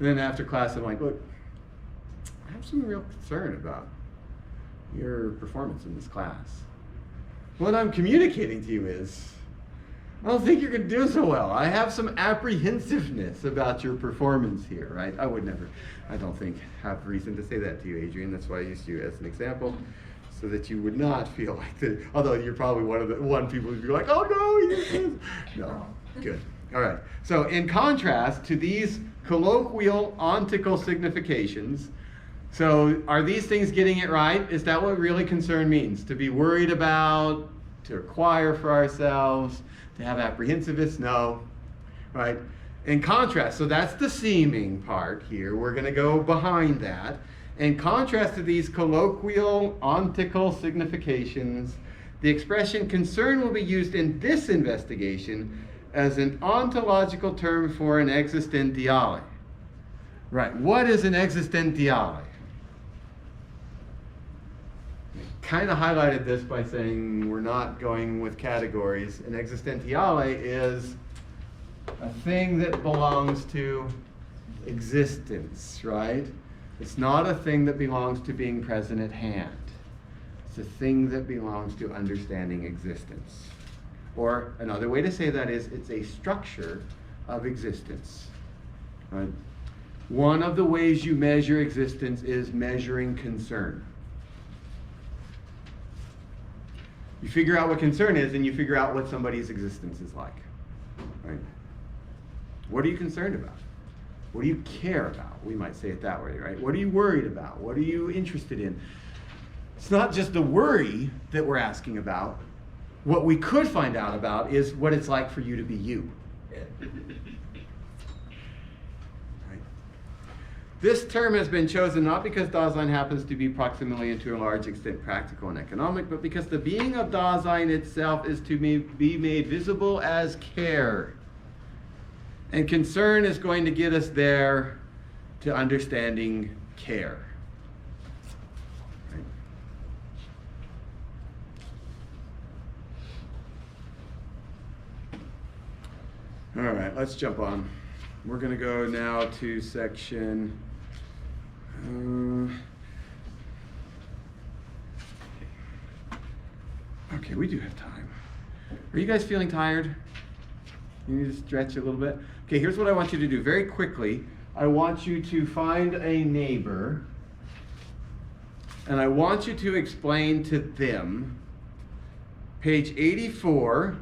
And then after class, I'm like, look, I have some real concern about your performance in this class. What I'm communicating to you is, I don't think you're going to do so well. I have some apprehensiveness about your performance here, right? I would never, I don't think, have reason to say that to you, Adrian. That's why I used you as an example, so that you would not feel like that. Although you're probably one of the people who'd be like, oh no, he did this. No, good. All right. So in contrast to these colloquial ontical significations, so are these things getting it right? Is that what really concern means? To be worried about, to acquire for ourselves, to have apprehensiveness? No, right? In contrast, so that's the seeming part here. We're going to go behind that. In contrast to these colloquial ontical significations, the expression concern will be used in this investigation as an ontological term for an existentiale. Right, what is an existentiale? Kind of highlighted this by saying we're not going with categories. An existentiale is a thing that belongs to existence, right? It's not a thing that belongs to being present at hand. It's a thing that belongs to understanding existence. Or another way to say that is it's a structure of existence, right? One of the ways you measure existence is measuring concern. You figure out what concern is, and you figure out what somebody's existence is like, right? What are you concerned about? What do you care about? We might say it that way, right? What are you worried about? What are you interested in? It's not just the worry that we're asking about. What we could find out about is what it's like for you to be you. This term has been chosen not because Dasein happens to be proximally and to a large extent practical and economic, but because the being of Dasein itself is to be made visible as care. And concern is going to get us there to understanding care. Right. All right, let's jump on. We're going to go now to section... okay, we do have time. Are you guys feeling tired? You need to stretch a little bit? Okay, here's what I want you to do. Very quickly, I want you to find a neighbor, and I want you to explain to them, page 84,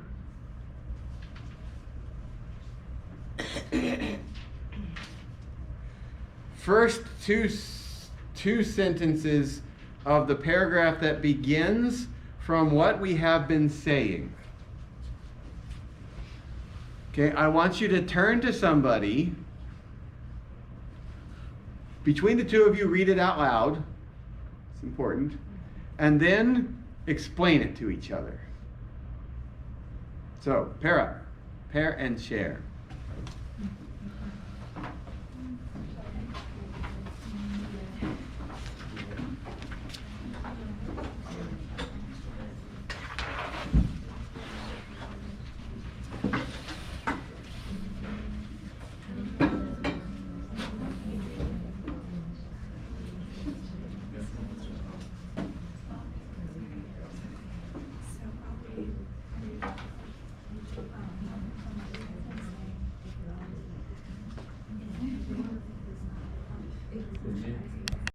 first two sentences of the paragraph that begins from what we have been saying. Okay, I want you to turn to somebody. Between the two of you, read it out loud. It's important. And then explain it to each other. So, pair up. Pair and share.